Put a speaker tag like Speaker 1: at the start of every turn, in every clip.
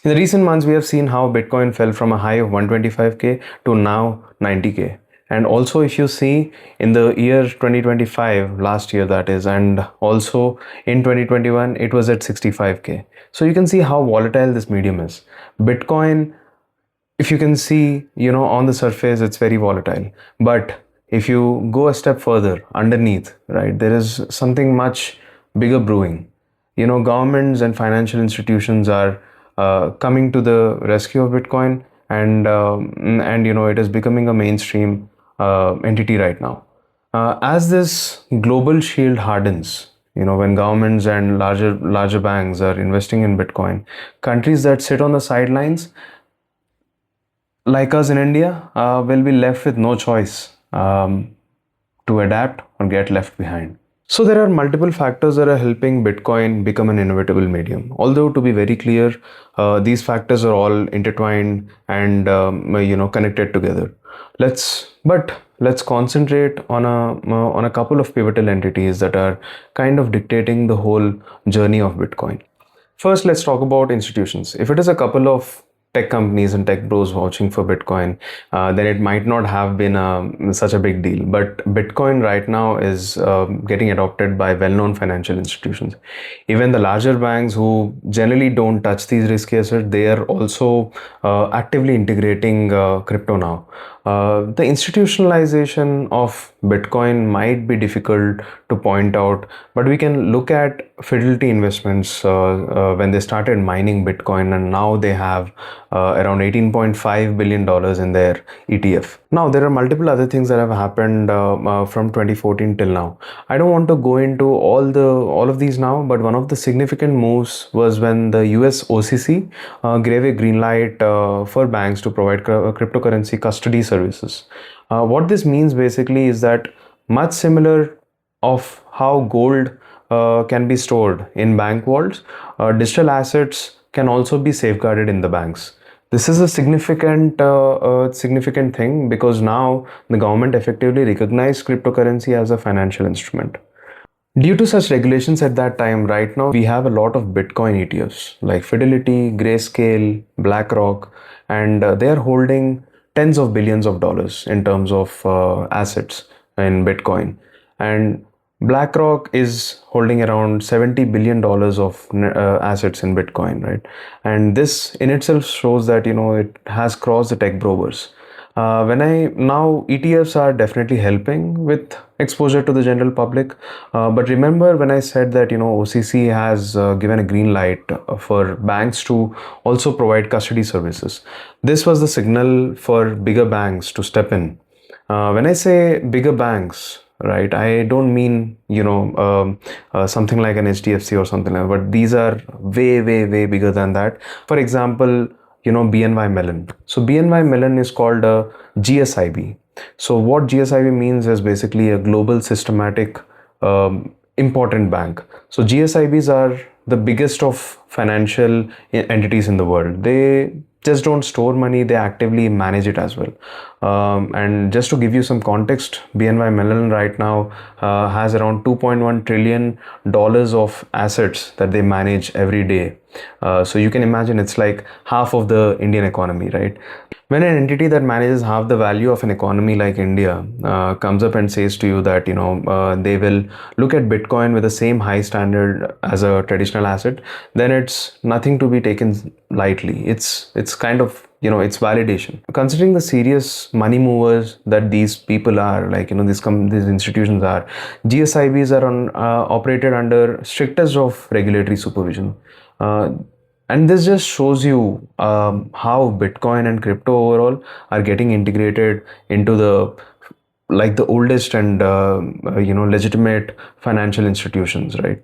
Speaker 1: In the recent months, we have seen how Bitcoin fell from a high of 125K to now 90K. And also, if you see in the year 2025, last year that is, and also in 2021, it was at 65K. So you can see how volatile this medium is. Bitcoin, if you can see, on the surface, it's very volatile. But if you go a step further underneath, right, there is something much bigger brewing. Governments and financial institutions are coming to the rescue of Bitcoin, and it is becoming a mainstream entity right now. As this global shield hardens, when governments and larger banks are investing in Bitcoin, countries that sit on the sidelines like us in India will be left with no choice to adapt or get left behind. So there are multiple factors that are helping Bitcoin become an inevitable medium. Although, to be very clear, these factors are all intertwined and connected together. Let's concentrate on a couple of pivotal entities that are kind of dictating the whole journey of Bitcoin. First, let's talk about institutions. If it is a couple of tech companies and tech bros vouching for Bitcoin, then it might not have been such a big deal. But Bitcoin right now is getting adopted by well-known financial institutions. Even the larger banks who generally don't touch these risky assets, they are also actively integrating crypto now. The institutionalization of Bitcoin might be difficult to point out, but we can look at Fidelity Investments when they started mining Bitcoin, and now they have around $18.5 billion in their ETF. Now, there are multiple other things that have happened from 2014 till now. I don't want to go into all of these now, but one of the significant moves was when the US OCC gave a green light for banks to provide cryptocurrency custody services. What this means basically is that, much similar of how gold can be stored in bank vaults, digital assets can also be safeguarded in the banks. This is a significant thing because now the government effectively recognized cryptocurrency as a financial instrument. Due to such regulations at that time, right now we have a lot of Bitcoin ETFs like Fidelity, Grayscale, BlackRock, and they are holding tens of billions of dollars in terms of assets in Bitcoin. And BlackRock is holding around $70 billion of assets in Bitcoin, right? And this in itself shows that, it has crossed the tech brokers. Now ETFs are definitely helping with exposure to the general public. But remember when I said that, OCC has given a green light for banks to also provide custody services. This was the signal for bigger banks to step in. When I say bigger banks, right, I don't mean something like an HDFC or something like that, but these are way bigger than that. For example, BNY Mellon. So BNY Mellon is called a GSIB. So what GSIB means is basically a global systematic important bank. So GSIBs are the biggest of financial entities in the world. They just don't store money, they actively manage it as well. And just to give you some context, BNY Mellon right now has around $2.1 trillion of assets that they manage every day. So you can imagine it's like half of the Indian economy, right? When an entity that manages half the value of an economy like India comes up and says to you that they will look at Bitcoin with the same high standard as a traditional asset, then it's nothing to be taken lightly. It's kind of it's validation. Considering the serious money movers that these people are, like these institutions are, GSIBs are operated under strictest of regulatory supervision. And this just shows you how Bitcoin and crypto overall are getting integrated into the oldest and legitimate financial institutions, right?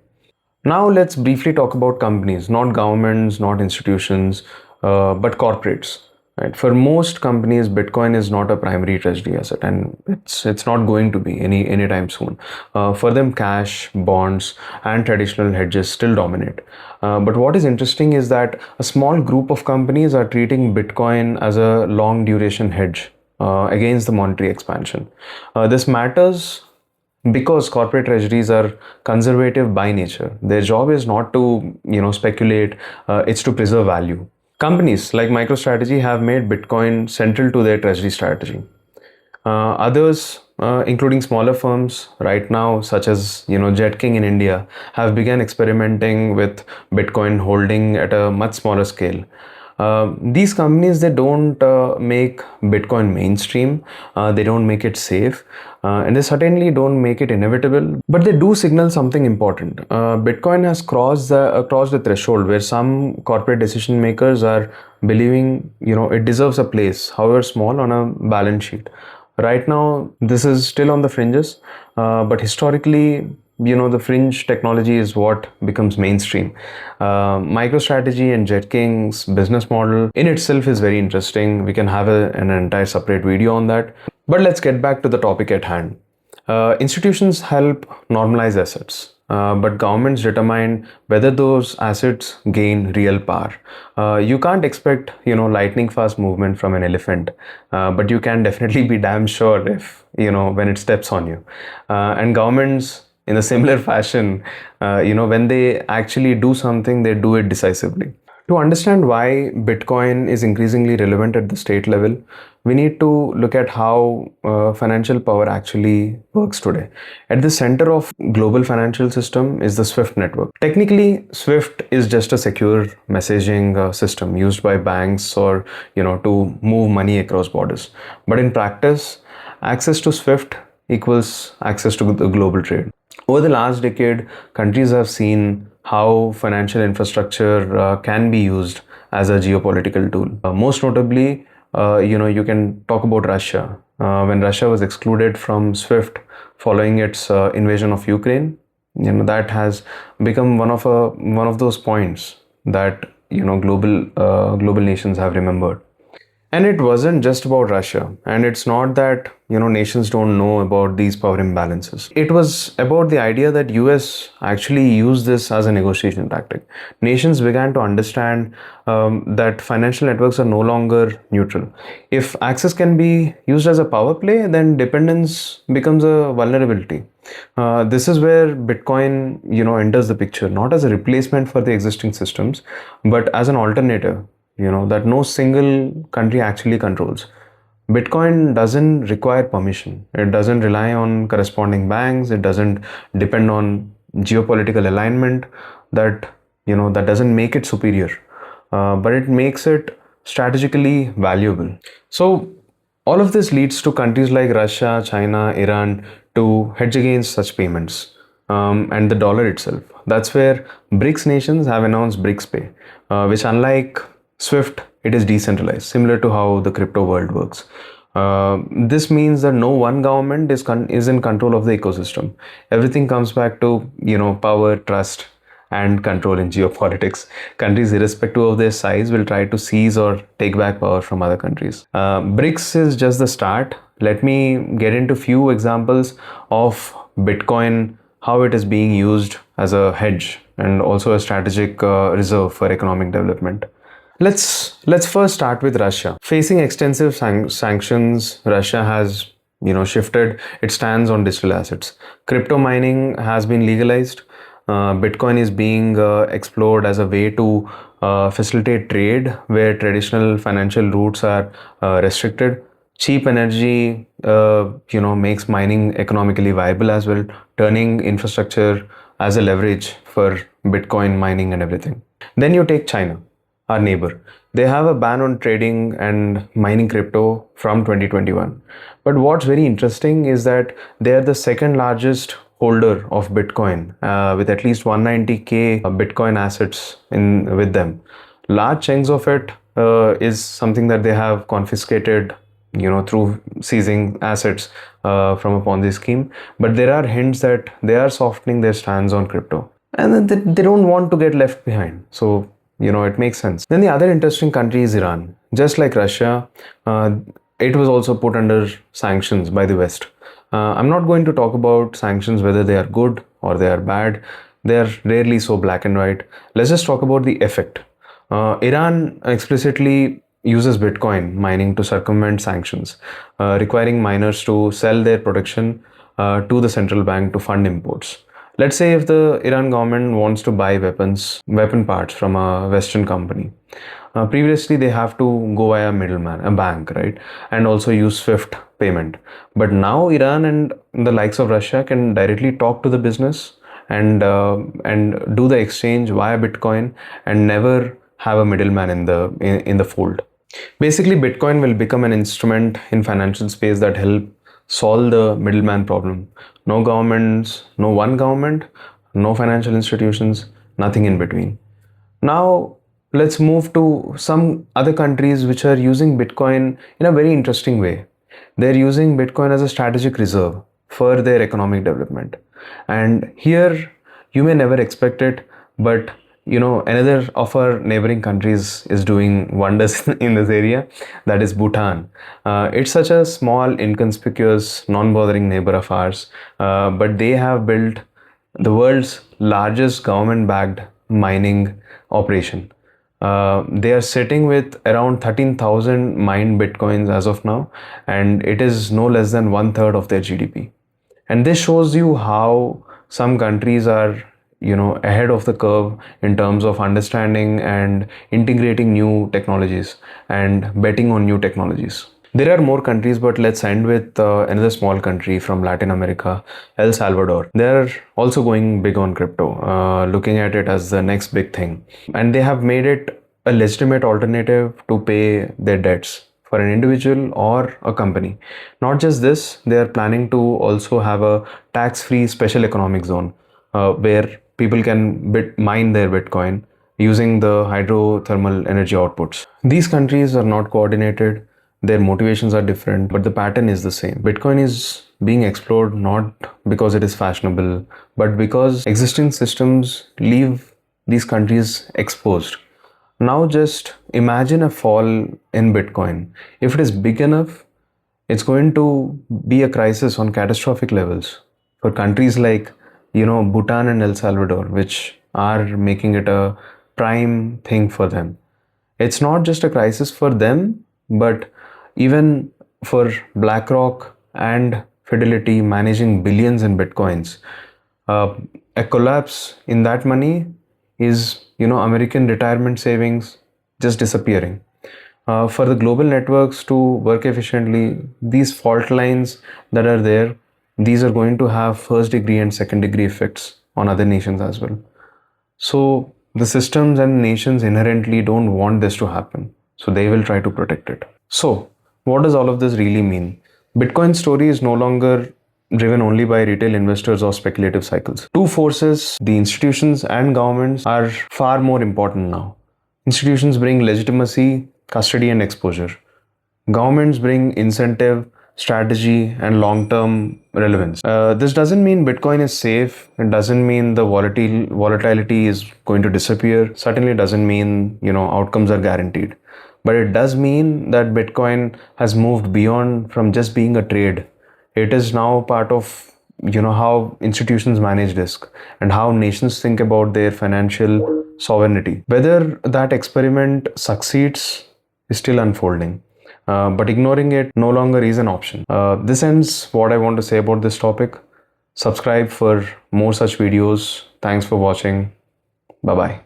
Speaker 1: Now let's briefly talk about companies, not governments, not institutions, but corporates. Right? For most companies, Bitcoin is not a primary treasury asset, and it's not going to be anytime soon. For them, cash, bonds, and traditional hedges still dominate. But what is interesting is that a small group of companies are treating Bitcoin as a long duration hedge against the monetary expansion. This matters because corporate treasuries are conservative by nature. Their job is not to speculate, it's to preserve value. Companies like MicroStrategy have made Bitcoin central to their treasury strategy. Others, including smaller firms right now, such as Jet King in India, have begun experimenting with Bitcoin holding at a much smaller scale. These companies, they don't make Bitcoin mainstream, they don't make it safe, and they certainly don't make it inevitable, but they do signal something important. Bitcoin has crossed the threshold where some corporate decision makers are believing it deserves a place, however small, on a balance sheet. Right now, this is still on the fringes, but historically, the fringe technology is what becomes mainstream. MicroStrategy and JetKing's business model in itself is very interesting. We can have an entire separate video on that. But let's get back to the topic at hand. Institutions help normalize assets, but governments determine whether those assets gain real power. You can't expect, lightning fast movement from an elephant, but you can definitely be damn sure if, when it steps on you. And governments, in a similar fashion, when they actually do something, they do it decisively. To understand why Bitcoin is increasingly relevant at the state level, we need to look at how financial power actually works today. At the center of global financial system is the SWIFT network. Technically, SWIFT is just a secure messaging system used by banks or to move money across borders. But in practice, access to SWIFT equals access to the global trade. Over the last decade, countries have seen how financial infrastructure can be used as a geopolitical tool. Most notably, you can talk about Russia. When Russia was excluded from SWIFT following its invasion of Ukraine, that has become one of those points that global nations have remembered. And it wasn't just about Russia, and it's not that nations don't know about these power imbalances. It was about the idea that US actually used this as a negotiation tactic. Nations began to understand that financial networks are no longer neutral. If access can be used as a power play, then dependence becomes a vulnerability. This is where Bitcoin enters the picture, not as a replacement for the existing systems, but as an alternative that no single country actually controls. Bitcoin doesn't require permission. It doesn't rely on corresponding banks. It doesn't depend on geopolitical alignment. That doesn't make it superior, but it makes it strategically valuable. So all of this leads to countries like Russia, China, Iran to hedge against such payments. And the dollar itself. That's where BRICS nations have announced BRICS Pay, which, unlike SWIFT, it is decentralized, similar to how the crypto world works. This means that no one government is in control of the ecosystem. Everything comes back to power, trust, and control in geopolitics. Countries, irrespective of their size, will try to seize or take back power from other countries. BRICS is just the start. Let me get into few examples of Bitcoin, how it is being used as a hedge and also a strategic reserve for economic development. Let's first start with Russia. Facing extensive sanctions, Russia has shifted its stance on digital assets. Crypto mining has been legalized. Bitcoin is being explored as a way to facilitate trade where traditional financial routes are restricted. Cheap energy, makes mining economically viable as well, turning infrastructure as a leverage for Bitcoin mining and everything. Then you take China, our neighbor. They have a ban on trading and mining crypto from 2021. But what's very interesting is that they are the second largest holder of Bitcoin, with at least 190k Bitcoin assets with them. Large chunks of it is something that they have confiscated through seizing assets from a Ponzi scheme. But there are hints that they are softening their stance on crypto. And they don't want to get left behind. So, it makes sense. Then the other interesting country is Iran. Just like Russia, it was also put under sanctions by the West. I'm not going to talk about sanctions, whether they are good or they are bad. They are rarely so black and white. Let's just talk about the effect. Iran explicitly uses Bitcoin mining to circumvent sanctions, requiring miners to sell their production to the central bank to fund imports. Let's say if the Iran government wants to buy weapon parts from a Western company. Previously, they have to go via middleman, a bank, right? And also use Swift payment. But now Iran and the likes of Russia can directly talk to the business and do the exchange via Bitcoin and never have a middleman in the fold. Basically, Bitcoin will become an instrument in financial space that help solve the middleman problem. No governments, no one government, no financial institutions, nothing in between. Now, let's move to some other countries which are using Bitcoin in a very interesting way. They're using Bitcoin as a strategic reserve for their economic development. And here, you may never expect it, but another of our neighboring countries is doing wonders in this area. That is Bhutan. It's such a small, inconspicuous, non-bothering neighbor of ours, but they have built the world's largest government-backed mining operation. They are sitting with around 13,000 mined bitcoins as of now, and it is no less than one third of their GDP. And this shows you how some countries are, ahead of the curve in terms of understanding and integrating new technologies and betting on new technologies. There are more countries, but let's end with another small country from Latin America, El Salvador. They're also going big on crypto, looking at it as the next big thing. And they have made it a legitimate alternative to pay their debts for an individual or a company. Not just this, they are planning to also have a tax-free special economic zone where people can mine their Bitcoin using the hydrothermal energy outputs. These countries are not coordinated, their motivations are different, but the pattern is the same. Bitcoin is being explored not because it is fashionable, but because existing systems leave these countries exposed. Now just imagine a fall in Bitcoin. If it is big enough, it's going to be a crisis on catastrophic levels for countries like, Bhutan and El Salvador, which are making it a prime thing for them. It's not just a crisis for them, but even for BlackRock and Fidelity managing billions in bitcoins. Uh, a collapse in that money is, American retirement savings just disappearing. For the global networks to work efficiently, these fault lines that are there, these are going to have first degree and second degree effects on other nations as well. So the systems and nations inherently don't want this to happen. So they will try to protect it. So what does all of this really mean? Bitcoin's story is no longer driven only by retail investors or speculative cycles. Two forces, the institutions and governments, are far more important now. Institutions bring legitimacy, custody, and exposure. Governments bring incentive, strategy, and long-term relevance. This doesn't mean Bitcoin is safe. It doesn't mean the volatility is going to disappear. Certainly doesn't mean, outcomes are guaranteed. But it does mean that Bitcoin has moved beyond from just being a trade. It is now part of, how institutions manage risk and how nations think about their financial sovereignty. Whether that experiment succeeds is still unfolding. But ignoring it no longer is an option. This ends what I want to say about this topic. Subscribe for more such videos. Thanks for watching. Bye bye.